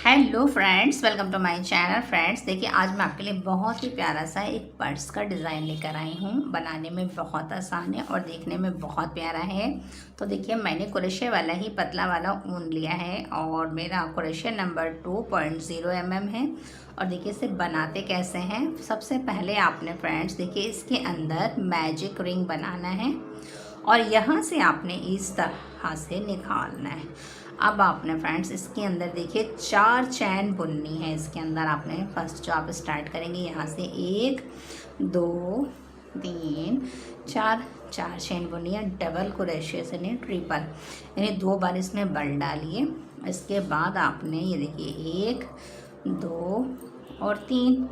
Hello friends, welcome to my channel. Friends देखिए, आज मैं आपके लिए बहुत ही प्यारा सा एक पर्स का डिज़ाइन लेकर आई हूँ। बनाने में बहुत आसान है और देखने में बहुत प्यारा है। तो देखिए, मैंने क्रोशे वाला ही पतला वाला ऊन लिया है और मेरा क्रोशे नंबर 2.0 mm है। और देखिए, इसे बनाते कैसे हैं। सबसे पहले आपने फ्रेंड्स देखिए, इसके अंदर मैजिक रिंग बनाना है और यहाँ से आपने इस तरह से निकालना है। अब आपने फ्रेंड्स इसके अंदर देखिए 4 चैन बुननी है। इसके अंदर आपने फर्स्ट जो आप स्टार्ट करेंगे यहाँ से 1 2 3 4 चैन बुनी है। डबल क्रोशे से नहीं, ट्रिपल, यानी 2 बार इसमें बल डालिए। इसके बाद आपने ये देखिए 1 2 और 3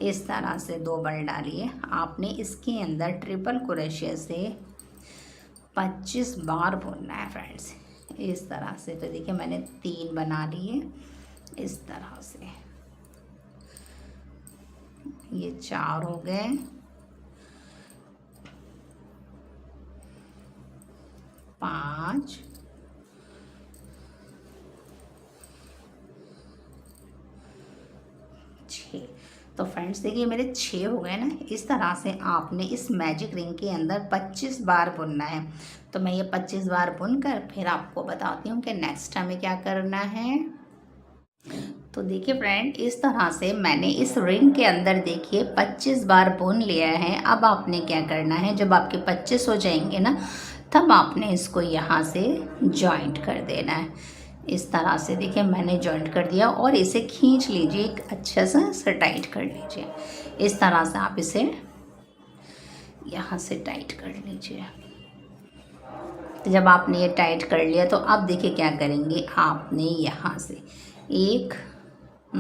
इस तरह से 2 बल डालिए। आपने इसके अंदर ट्रिपल क्रोशे से 25 बार बुनना है फ्रेंड्स, इस तरह से। तो देखिए, मैंने 3 बना लिए इस तरह से। ये 4 हो गए, 5 6। तो फ्रेंड्स देखिए, मेरे 6 हो गए ना। इस तरह से आपने इस मैजिक रिंग के अंदर 25 बार बुनना है। तो मैं ये 25 बार बुनकर फिर आपको बताती हूँ कि नेक्स्ट हमें क्या करना है। तो देखिए फ्रेंड, इस तरह से मैंने इस रिंग के अंदर देखिए 25 बार बुन लिया है। अब आपने क्या करना है, जब आपके 25 हो जाएंगे ना, तब आपने इसको यहाँ से जॉइंट कर देना है। इस तरह से देखिए, मैंने जॉइंट कर दिया और इसे खींच लीजिए, एक अच्छा सा टाइट कर लीजिए। इस तरह से आप इसे यहाँ से टाइट कर लीजिए। तो जब आपने ये टाइट कर लिया, तो अब देखिए क्या करेंगे। आपने यहाँ से 1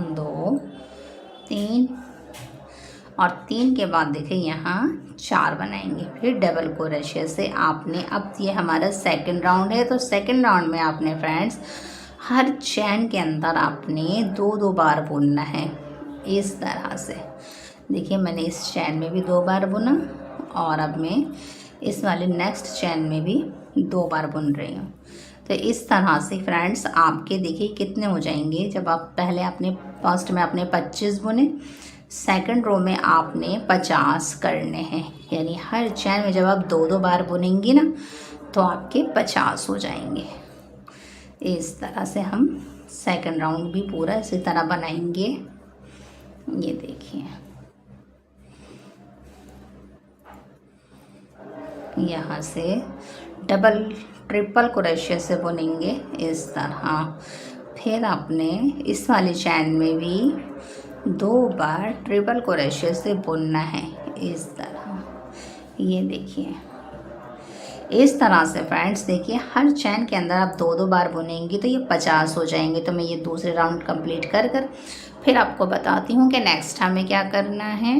2 3 और 3 के बाद देखिए यहाँ 4 बनाएंगे। फिर डबल क्रोशे से आपने, अब ये हमारा सेकंड राउंड है, तो सेकंड राउंड में आपने फ्रेंड्स हर चैन के अंदर आपने 2 बार बुनना है इस तरह से। देखिए, मैंने इस चैन में भी 2 बार बुना और अब मैं इस वाले नेक्स्ट चैन में भी 2 बार बुन रही हूँ। तो इस तरह से फ्रेंड्स आपके देखिए कितने हो जाएंगे। जब आप पहले आपने फर्स्ट में आपने 25 बुने, सेकंड रो में आपने 50 करने हैं, यानी हर चैन में जब आप 2 बार बुनेंगी ना, तो आपके 50 हो जाएंगे। इस तरह से हम सेकंड राउंड भी पूरा इसी तरह बनाएंगे। ये देखिए, यहाँ से डबल ट्रिपल क्रोशे से बुनेंगे इस तरह। फिर आपने इस वाली चैन में भी 2 बार ट्रिपल क्रोशे से बुनना है इस तरह। ये देखिए, इस तरह से फ्रेंड्स देखिए, हर चैन के अंदर आप 2 बार बुनेंगी तो ये 50 हो जाएंगे। तो मैं ये दूसरे राउंड कंप्लीट कर फिर आपको बताती हूँ कि नेक्स्ट हमें क्या करना है।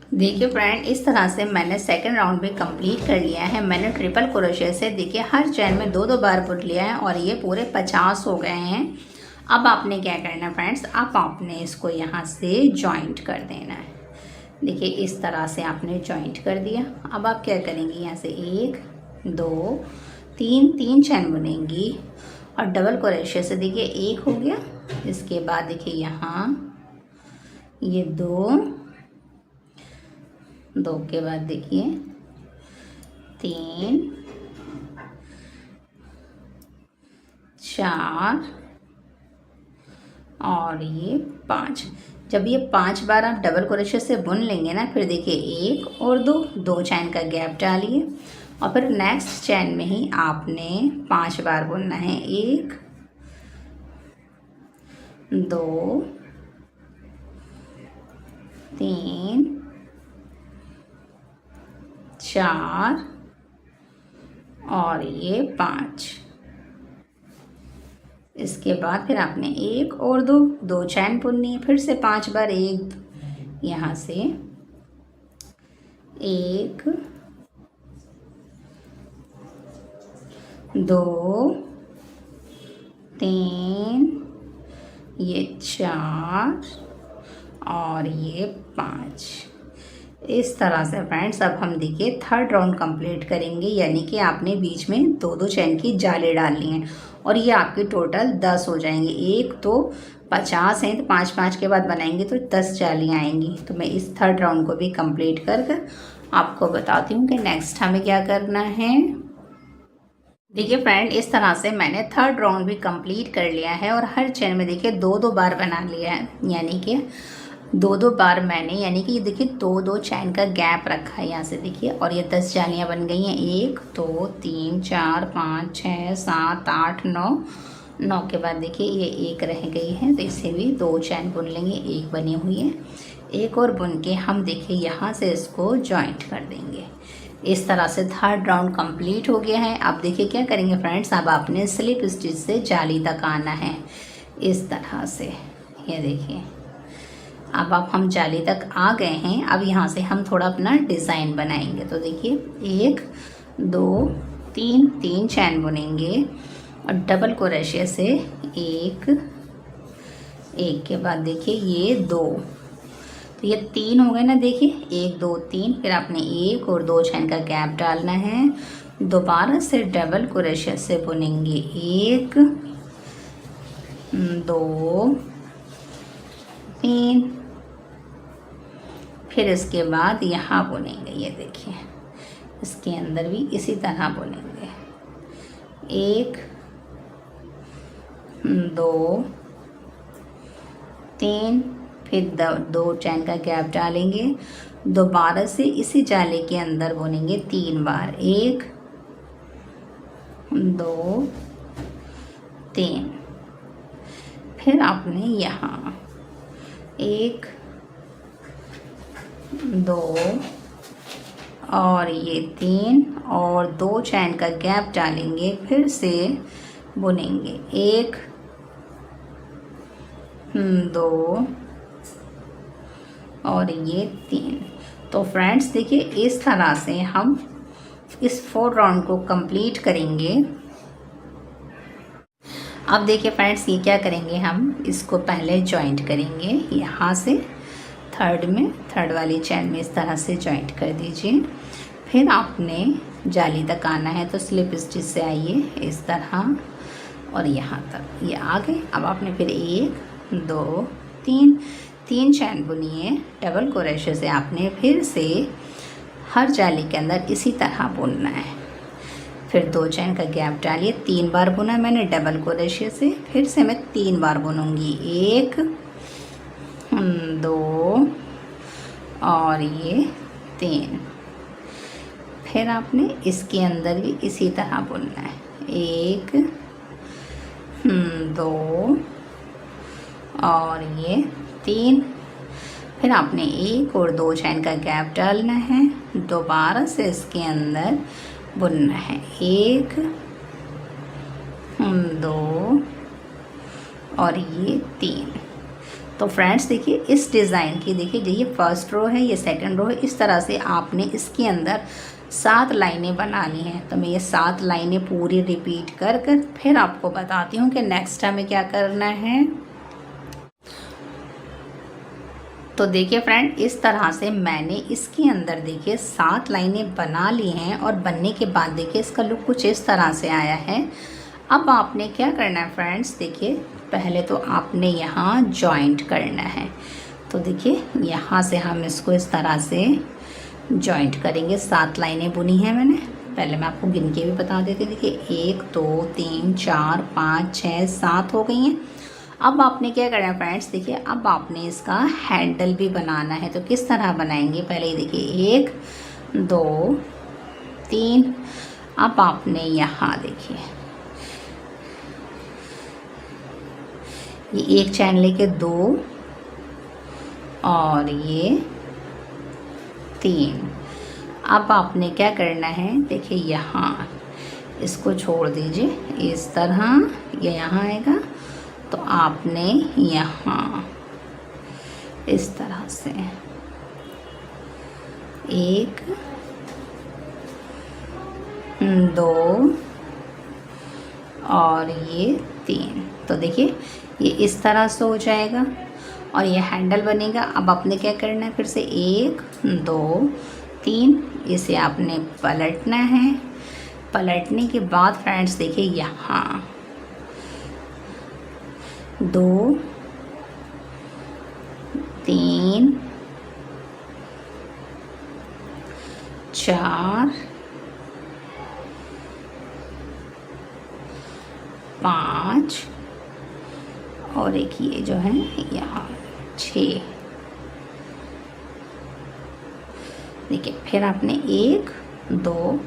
देखिए फ्रेंड, इस तरह से मैंने सेकंड राउंड भी कंप्लीट कर लिया है। मैंने ट्रिपल क्रोशे से देखिए हर चैन में 2 बार बुन लिया है और ये पूरे 50 हो गए हैं। अब आपने क्या करना है फ्रेंड्स, अब आपने इसको यहाँ से जॉइंट कर देना है। देखिए, इस तरह से आपने जॉइंट कर दिया। अब आप क्या करेंगी, यहाँ से 1 2 3 चैन बुनेंगी और डबल क्रोशे से देखिए 1 हो गया। इसके बाद देखिए यहाँ ये 2 के बाद देखिए 3 4 और ये 5। जब ये 5 बार आप डबल क्रोशे से बुन लेंगे ना, फिर देखिए 1 और 2 चैन का गैप डालिए और फिर नेक्स्ट चैन में ही आपने 5 बार बुनना है। 1 2 3 4 और ये 5। इसके बाद फिर आपने 1 और 2 चैन बुननी है। फिर से 5 बार, 1 यहाँ से 1 2 3 ये 4 और ये 5। इस तरह से फ्रेंड्स अब हम देखिए थर्ड राउंड कंप्लीट करेंगे, यानी कि आपने बीच में 2 चैन की जाली डालनी है और ये आपके टोटल 10 हो जाएंगे। एक तो 50 हैं तो 5-5 के बाद बनाएंगे तो 10 जालियाँ आएंगी। तो मैं इस थर्ड राउंड को भी कंप्लीट कर आपको बताती हूँ कि नेक्स्ट हमें क्या करना है। देखिए फ्रेंड, इस तरह से मैंने थर्ड राउंड भी कंप्लीट कर लिया है और हर चैन में देखिए 2-2 बार बना लिया है, यानी कि 2-2 बार मैंने, यानी कि ये देखिए 2-2 चैन का गैप रखा है यहाँ से देखिए, और ये 10 जालियाँ बन गई हैं। 1 2 3 4 5 6 7 8 9 के बाद देखिए ये 1 रह गई है, तो इसे भी 2 चैन बुन लेंगे। 1 बनी हुई है, 1 और बुन के हम देखिए यहाँ से इसको जॉइंट कर देंगे। इस तरह से थर्ड राउंड कंप्लीट हो गया है। अब देखिए क्या करेंगे फ्रेंड्स, अब आपने स्लिप स्टिच से जाली तक आना है इस तरह से। ये देखिए अब आप हम जाली तक आ गए हैं। अब यहाँ से हम थोड़ा अपना डिज़ाइन बनाएंगे। तो देखिए 1 2 3 चैन बुनेंगे और डबल क्रोशे से 1 के बाद देखिए ये 2, तो ये 3 हो गए ना। देखिए 1 2 3, फिर आपने 1 और 2 चैन का गैप डालना है। दोबारा से डबल क्रोशे से बुनेंगे 1 2 3, फिर इसके बाद यहाँ बुनेंगे। ये देखिए इसके अंदर भी इसी तरह बुनेंगे 1 2 3, फिर 2 चैन का गैप डालेंगे। दोबारा से इसी जाले के अंदर बुनेंगे 3 बार। 1 2 3, फिर आपने यहाँ 1 2 और ये 3 और 2 चैन का गैप डालेंगे, फिर से बुनेंगे 1 2 और ये 3। तो फ्रेंड्स देखिए इस तरह से हम इस 4 राउंड को कंप्लीट करेंगे। अब देखिए फ्रेंड्स ये क्या करेंगे, हम इसको पहले जॉइंट करेंगे यहाँ से थर्ड वाली चैन में इस तरह से जॉइंट कर दीजिए। फिर आपने जाली तक आना है, तो स्लिप स्टिच से आइए इस तरह और यहाँ तक ये आ गए। अब आपने फिर 1 2 3 चैन बुनिए। डबल क्रोशे से आपने फिर से हर जाली के अंदर इसी तरह बुनना है। फिर 2 चैन का गैप डालिए। 3 बार बुना मैंने डबल क्रोशे से, फिर से मैं 3 बार बुनूंगी। 1 2 और ये 3, फिर आपने इसके अंदर भी इसी तरह बुनना है। 1 2 और ये 3, फिर आपने 1 और 2 चैन का गैप डालना है। दोबारा से इसके अंदर बुनना है। 1 2 और ये 3। तो फ्रेंड्स देखिए इस डिज़ाइन की देखिए ये फर्स्ट रो है, ये सेकंड रो है। इस तरह से आपने इसके अंदर 7 लाइनें बना ली हैं। तो मैं ये 7 लाइनें पूरी रिपीट कर फिर आपको बताती हूँ कि नेक्स्ट हमें क्या करना है। तो देखिए फ्रेंड इस तरह से मैंने इसके अंदर देखिए 7 लाइनें बना ली हैं और बनने के बाद देखिए इसका लुक कुछ इस तरह से आया है। अब आपने क्या करना है फ्रेंड्स, देखिए पहले तो आपने यहाँ जॉइंट करना है। तो देखिए यहाँ से हम इसको इस तरह से जॉइंट करेंगे। 7 लाइनें बुनी हैं मैंने, पहले मैं आपको गिन के भी बता देती हूँ। देखिए 1 2 3 4 5 6 7 हो गई हैं। अब आपने क्या करना है फ्रेंड्स, देखिए अब आपने इसका हैंडल भी बनाना है। तो किस तरह बनाएंगे, पहले देखिए 1 2 3। अब आपने यहाँ देखिए ये एक चैन लेके 2 और ये 3। अब आपने क्या करना है, देखिए यहाँ इसको छोड़ दीजिए इस तरह, ये यहाँ आएगा तो आपने यहाँ इस तरह से 1 2 और ये 3। तो देखिए ये इस तरह से हो जाएगा और ये हैंडल बनेगा। अब आपने क्या करना है, फिर से 1 2 3, इसे आपने पलटना है। पलटने के बाद फ्रेंड्स देखिए यहाँ 2 3 4 5 और एक ये जो है यहाँ 6। देखिए फिर आपने 1 2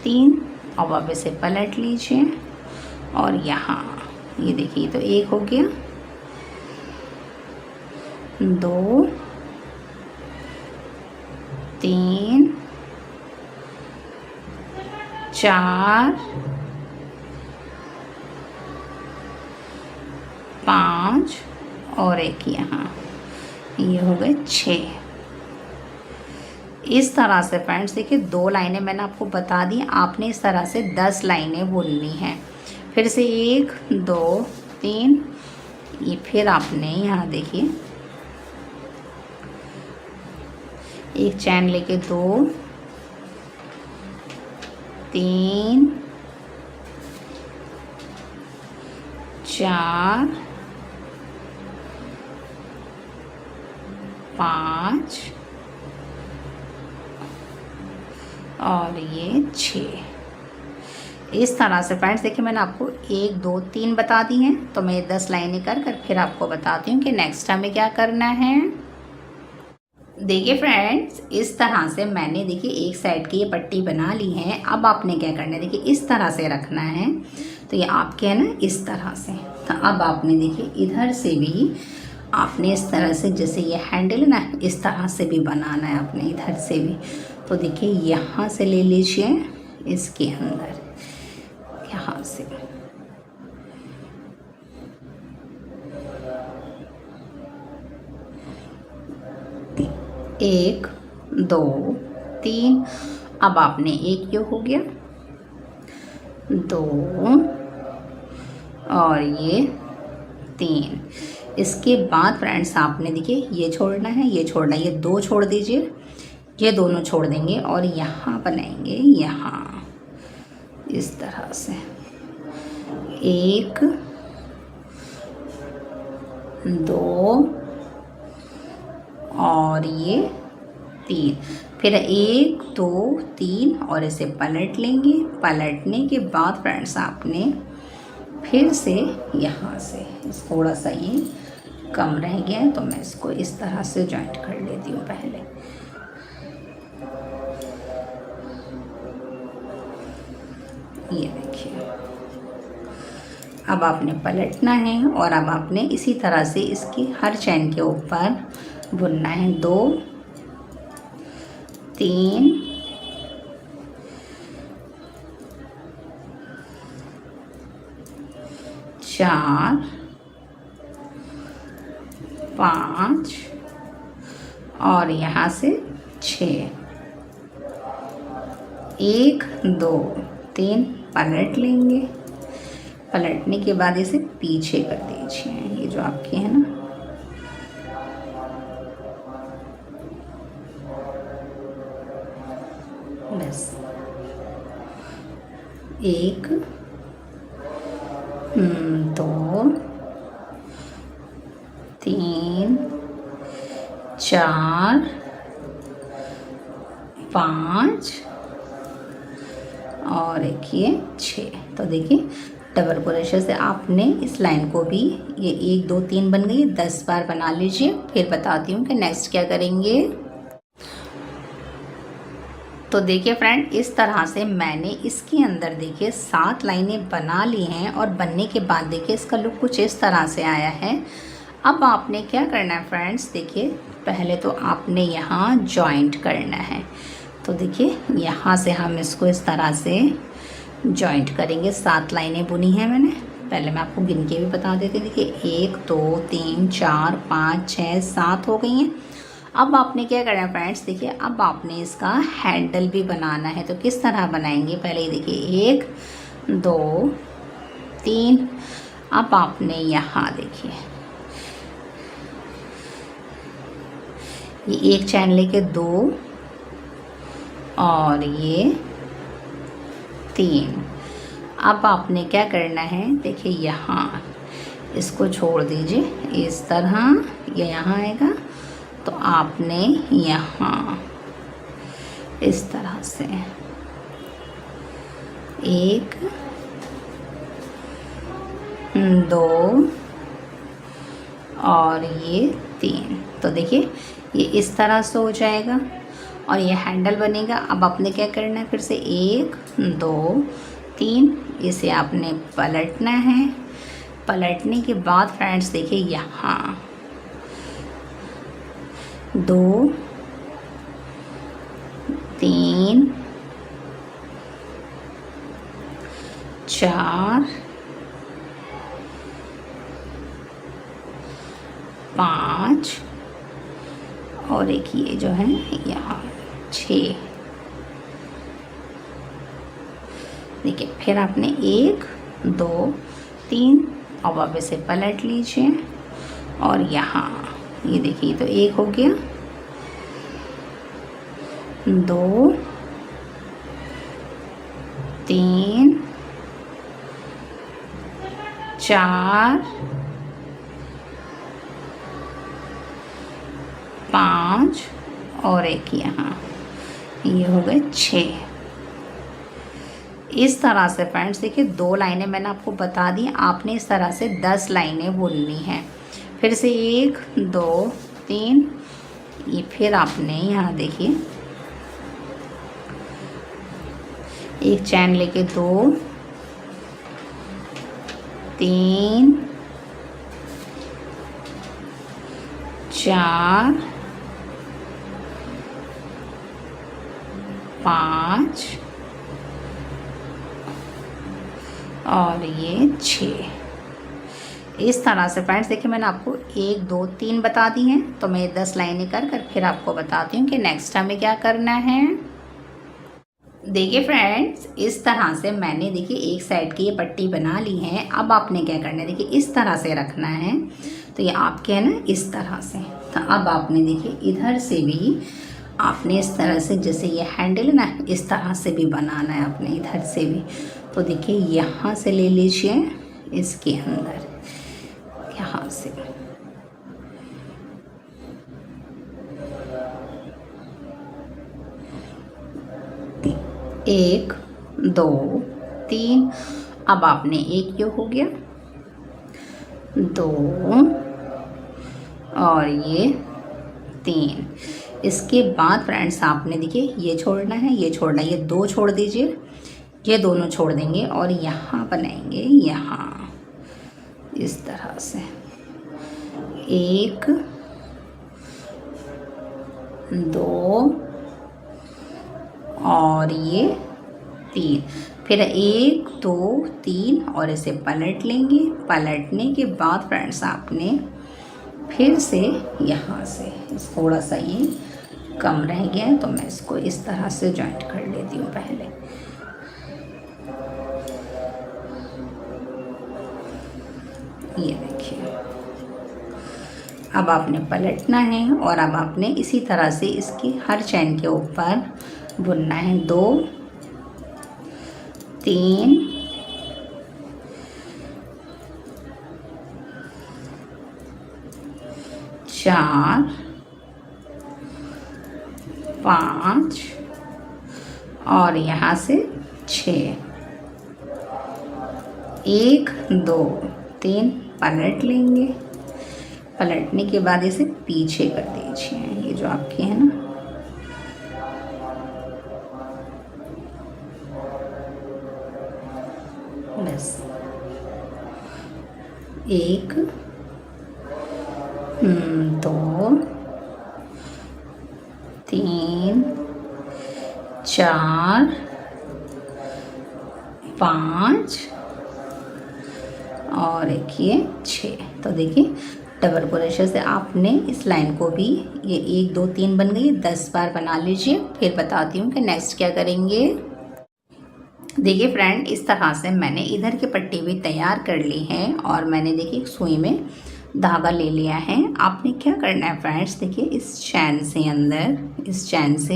3 अब आप इसे पलट लीजिए और यहाँ ये देखिए तो 1 हो गया, 2 3 4 5 और एक यहाँ, ये हो गए 6। इस तरह से फ्रेंड्स देखिए 2 लाइनें मैंने आपको बता दी, आपने इस तरह से 10 लाइनें बुननी हैं। फिर से 1 2 3, ये फिर आपने यहाँ देखिए एक चैन लेके 2 3 4 5 और ये 6। इस तरह से फ्रेंड्स देखिए मैंने आपको 1 2 3 बता दी हैं, तो मैं 10 लाइनें कर फिर आपको बताती हूँ कि नेक्स्ट हमें क्या करना है। देखिए फ्रेंड्स इस तरह से मैंने देखिए एक साइड की ये पट्टी बना ली है। अब आपने क्या करना है, देखिए इस तरह से रखना है, तो ये आपके है ना इस तरह से। तो अब आपने देखिए इधर से भी आपने इस तरह से, जैसे ये हैंडल है ना, इस तरह से भी बनाना है आपने इधर से भी। तो देखिए यहाँ से ले लीजिए, इसके अंदर यहाँ से 1 2 3। अब आपने एक ये हो गया, 2 और ये 3। इसके बाद फ्रेंड्स आपने देखिए ये छोड़ना है, ये छोड़ना है, ये 2 छोड़ दीजिए, ये दोनों छोड़ देंगे और यहाँ बनाएंगे यहाँ इस तरह से 1 2 और ये 3। फिर 1 2 3 और इसे पलट लेंगे। पलटने के बाद फ्रेंड्स आपने फिर से यहाँ से थोड़ा सा ये कम रह गया है, तो मैं इसको इस तरह से जॉइंट कर लेती हूँ पहले। ये देखिए अब आपने पलटना है और अब आपने इसी तरह से इसकी हर चैन के ऊपर बुनना है। 2 3 4 5 और यहाँ से 6। 1 2 3 पलट लेंगे। पलटने के बाद इसे पीछे कर दीजिए, ये जो आपके है ना, बस 1 2 3 4 5 और एक ये 6। तो देखिए डबल क्रोशे से आपने इस लाइन को भी, ये 1 2 3 बन गई, 10 बार बना लीजिए। फिर बताती हूँ कि नेक्स्ट क्या करेंगे। तो देखिए फ्रेंड, इस तरह से मैंने इसके अंदर देखिए 7 लाइनें बना ली हैं और बनने के बाद देखिए इसका लुक कुछ इस तरह से आया है। अब आपने क्या करना है फ्रेंड्स, देखिए पहले तो आपने यहाँ जॉइंट करना है। तो देखिए यहाँ से हम इसको इस तरह से जॉइंट करेंगे। 7 लाइनें बुनी हैं मैंने, पहले मैं आपको गिन के भी बता देती हूँ। देखिए 1 2 3 4 5 6 7 हो गई हैं। अब आपने क्या करना है फ्रेंड्स, देखिए अब आपने इसका हैंडल भी बनाना है। तो किस तरह बनाएंगे, पहले ही देखिए 1 2 3। अब आपने यहाँ देखिए ये एक चैन लेके 2 और ये 3। अब आपने क्या करना है, देखिए यहाँ इसको छोड़ दीजिए इस तरह, ये यहाँ आएगा। तो आपने यहाँ इस तरह से 1 2 और ये 3। तो देखिए ये इस तरह से हो जाएगा और ये हैंडल बनेगा। अब आपने क्या करना है, फिर से 1 2 3, इसे आपने पलटना है। पलटने के बाद फ्रेंड्स देखिए यहाँ 2 3 4 5 और एक ये जो है यहाँ 6। देखिए फिर आपने 1 2 3 अब आप इसे पलट लीजिए और यहाँ ये देखिए तो 1 हो गया, 2 3 4 5 और एक यहाँ, ये हो गए 6। इस तरह से फ्रेंड्स देखिए 2 लाइनें मैंने आपको बता दी, आपने इस तरह से 10 लाइनें बुननी हैं। फिर से 1 2 3, ये फिर आपने यहाँ देखिए एक चैन लेके 2 3 4 5 और ये 6। इस तरह से फ्रेंड्स देखिए मैंने आपको 1 2 3 बता दी हैं। तो मैं 10 लाइनें कर फिर आपको बताती हूँ कि नेक्स्ट हमें क्या करना है। देखिए फ्रेंड्स, इस तरह से मैंने देखिए एक साइड की ये पट्टी बना ली है। अब आपने क्या करना है, देखिए इस तरह से रखना है। तो ये आपके है ना इस तरह से। तो अब आपने देखिए इधर से भी आपने इस तरह से, जैसे ये हैंडल है ना, इस तरह से भी बनाना है आपने इधर से भी। तो देखिए यहाँ से ले लीजिए, इसके अंदर यहाँ से 1 2 3। अब आपने 1 ये हो गया, 2 और ये 3। इसके बाद फ्रेंड्स आपने देखिए ये छोड़ना है, ये छोड़ना है, ये 2 छोड़ दीजिए, ये दोनों छोड़ देंगे और यहाँ बनाएंगे यहाँ इस तरह से 1 2 और ये 3। फिर 1 2 3 और इसे पलट लेंगे। पलटने के बाद फ्रेंड्स आपने फिर से यहाँ से थोड़ा सा ये कम रह गया है, तो मैं इसको इस तरह से जॉइंट कर लेती हूँ पहले। ये देखिए अब आपने पलटना है और अब आपने इसी तरह से इसकी हर चैन के ऊपर बुनना है। 2 3 4 5 और यहाँ से 6। 1 2 3 पलट लेंगे। पलटने के बाद इसे पीछे कर दीजिए, ये जो आपके है ना यस, 1 2 3 4 5 और एक ये 6। तो देखिए डबल क्रोशे से आपने इस लाइन को भी, ये 1 2 3 बन गई, 10 बार बना लीजिए। फिर बताती हूँ कि नेक्स्ट क्या करेंगे। देखिए फ्रेंड, इस तरह से मैंने इधर की पट्टी भी तैयार कर ली है और मैंने देखिए सुई में धागा ले लिया है। आपने क्या करना है फ्रेंड्स, देखिए इस चैन से अंदर, इस चैन से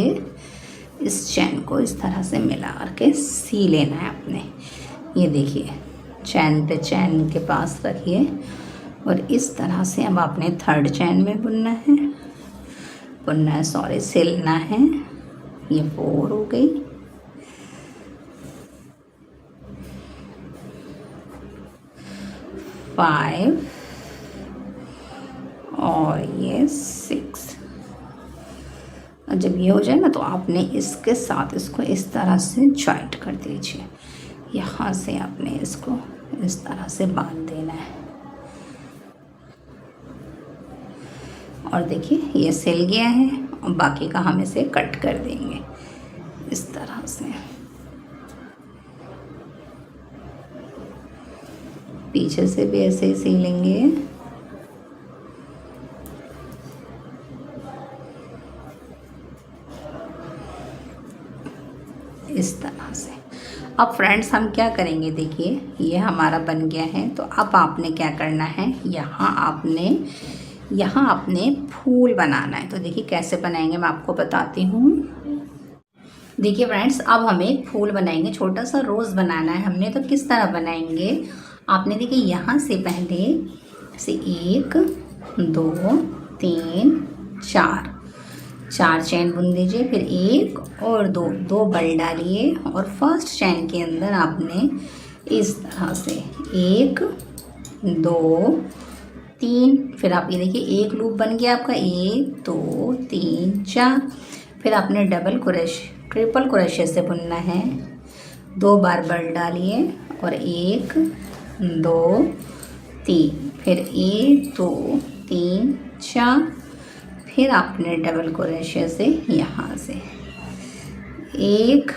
इस चैन को इस तरह से मिला करके सी लेना है आपने। ये देखिए चैन पे चैन के पास रखिए और इस तरह से अब आपने थर्ड चैन में बुनना है, सॉरी सिलना है। ये 4 हो गई, 5 और ये 6। और जब ये हो जाए ना तो आपने इसके साथ इसको इस तरह से जॉइंट कर दीजिए। यहाँ से आपने इसको इस तरह से बांध देना है और देखिए ये सिल गया है और बाकी का हम इसे कट कर देंगे इस तरह से। पीछे से भी ऐसे ही सिलेंगे। इस तरह से। अब फ्रेंड्स हम क्या करेंगे, देखिए ये हमारा बन गया है। तो अब आपने क्या करना है, यहाँ आपने फूल बनाना है। तो देखिए कैसे बनाएंगे मैं आपको बताती हूँ। देखिए फ्रेंड्स, अब हमें एक फूल बनाएंगे, छोटा सा रोज़ बनाना है हमने। तो किस तरह बनाएंगे, आपने देखिए यहाँ से पहले से 1 2 3 4 चैन बुन दीजिए, फिर 1 और 2 बल डालिए और फर्स्ट चैन के अंदर आपने इस तरह से 1 2 3, फिर आप ये देखिए एक लूप बन गया आपका, 1 2 3 4। फिर आपने ट्रिपल क्रोशे से बुनना है। 2 बार बल डालिए और 1 2 3, फिर 1 2 3 4, फिर आपने डबल क्रोशे से यहाँ से 1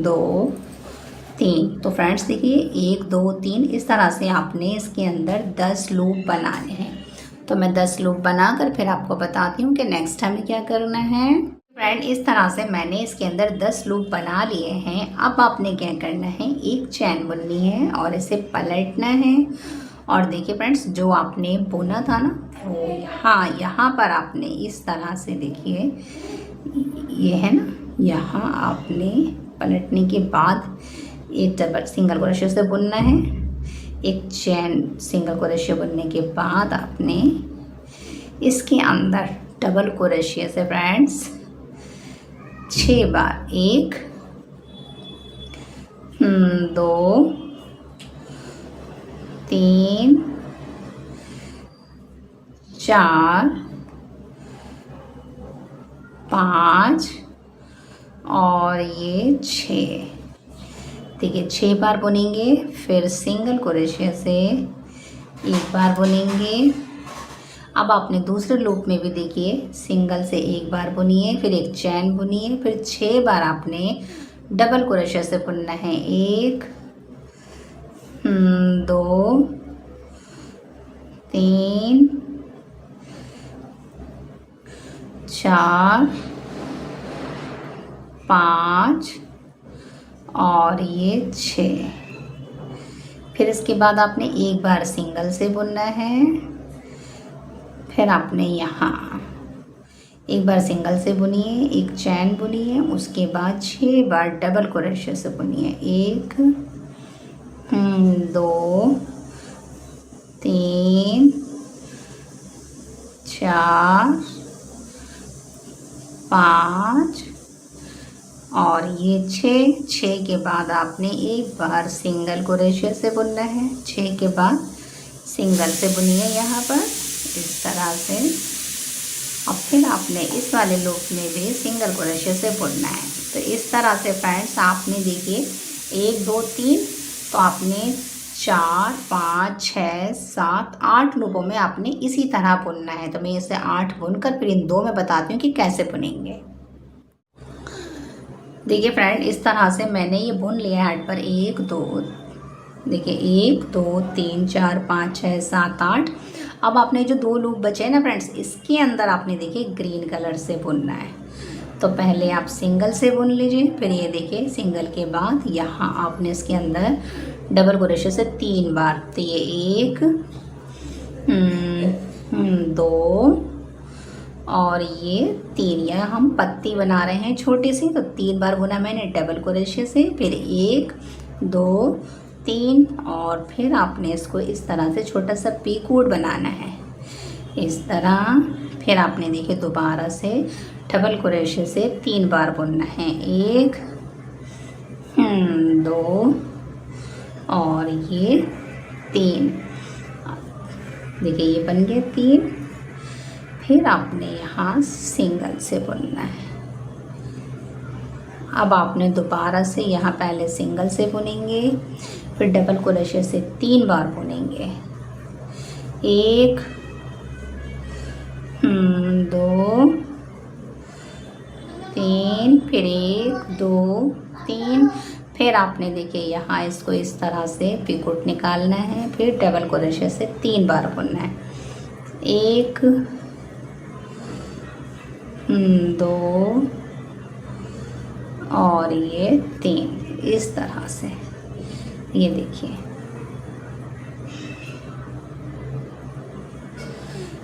2 3। तो फ्रेंड्स देखिए 1 2 3 इस तरह से आपने इसके अंदर 10 लूप बनाने हैं। तो मैं 10 लूप बनाकर फिर आपको बताती हूँ कि नेक्स्ट हमें क्या करना है। फ्रेंड, इस तरह से मैंने इसके अंदर 10 लूप बना लिए हैं। अब आपने क्या करना है, एक चैन बुननी है और इसे पलटना है। और देखिए फ्रेंड्स, जो आपने बुना था ना वो यहाँ पर आपने इस तरह से, देखिए ये है ना, यहाँ आपने पलटने के बाद एक डबल सिंगल क्रोशे से बुनना है। एक चैन सिंगल क्रोशे बुनने के बाद आपने इसके अंदर डबल क्रोशे से फ्रेंड्स 6 बार, 1 2 3 4 5 और ये 6। देखिए 6 बार बुनेंगे, फिर सिंगल क्रोशे से 1 बार बुनेंगे। अब आपने दूसरे लूप में भी देखिए सिंगल से 1 बार बुनिए, फिर एक चैन बुनिए, फिर 6 बार आपने डबल क्रोशे से बुनना है। 1 2 3 4 5 और ये 6। फिर इसके बाद आपने 1 बार सिंगल से बुनना है, फिर आपने यहाँ 1 बार सिंगल से बुनिए, एक चैन बुनिए, उसके बाद 6 बार डबल क्रोशे से बुनिए। 1 2 3 4 5 और ये 6 के बाद आपने 1 बार सिंगल क्रोशे से बुनना है। 6 के बाद सिंगल से बुनिए यहाँ पर इस तरह से। अब फिर आपने इस वाले लूप में भी सिंगल क्रोशे से बुनना है। तो इस तरह से फ्रेंड्स आपने देखिए 1 2 3 तो आपने 4, 5, 6, 7, 8 लूपों में आपने इसी तरह बुनना है। तो मैं इसे 8 बुनकर फिर इन 2 में बताती हूँ कि कैसे बुनेंगे। देखिए फ्रेंड, इस तरह से मैंने ये बुन लिया है 8 पर 1 2, देखिए 1 2 3 4 5 6 7 8। अब आपने जो 2 लूप बचे हैं ना फ्रेंड्स, इसके अंदर आपने देखिए ग्रीन कलर से बुनना है। तो पहले आप सिंगल से बुन लीजिए, फिर ये देखिए सिंगल के बाद यहाँ आपने इसके अंदर डबल क्रोशे से 3 बार। तो ये 1 2 और ये 3, यह हम पत्ती बना रहे हैं छोटी सी। तो 3 बार बुना मैंने डबल क्रोशे से, फिर 1 2 3 और फिर आपने इसको इस तरह से छोटा सा पीकूट बनाना है इस तरह। फिर आपने देखिए दोबारा से डबल क्रोशे से 3 बार बुनना है, 1 2 और ये 3। देखिए ये बन गया 3। फिर आपने यहाँ सिंगल से बुनना है। अब आपने दोबारा से यहाँ पहले सिंगल से बुनेंगे, फिर डबल क्रोशे से 3 बार बुनेंगे, 1 2 3, फिर 1 2 3। फिर आपने देखिए यहाँ इसको इस तरह से पीकोट निकालना है, फिर डबल क्रोशे से 3 बार बुनना है, 1 2 और ये 3, इस तरह से। ये देखिए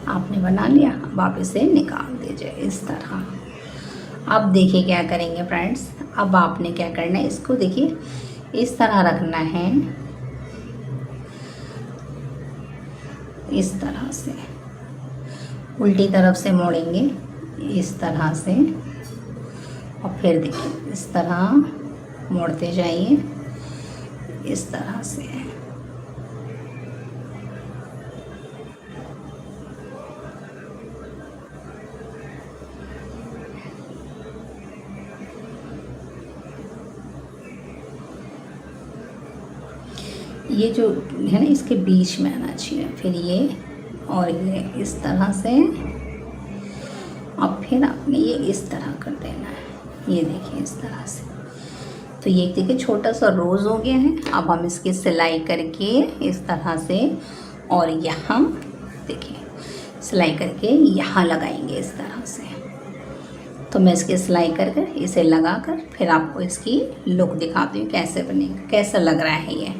आपने बना लिया। अब आप इसे निकाल दीजिए इस तरह। अब देखिए क्या करेंगे फ्रेंड्स, अब आपने क्या करना है, इसको देखिए इस तरह रखना है, इस तरह से उल्टी तरफ से मोड़ेंगे इस तरह से, और फिर देखिए इस तरह मोड़ते जाइए इस तरह से। ये जो है ना इसके बीच में आना चाहिए, फिर ये और ये इस तरह से, और फिर आपने ये इस तरह कर देना है। ये देखिए इस तरह से। तो ये देखिए छोटा सा रोज़ हो गया है। अब हम इसकी सिलाई करके इस तरह से, और यहाँ देखिए सिलाई करके यहाँ लगाएंगे इस तरह से। तो मैं इसकी सिलाई कर इसे लगाकर फिर आपको इसकी लुक दिखाती हूँ कैसे बनेगा, कैसा लग रहा है ये।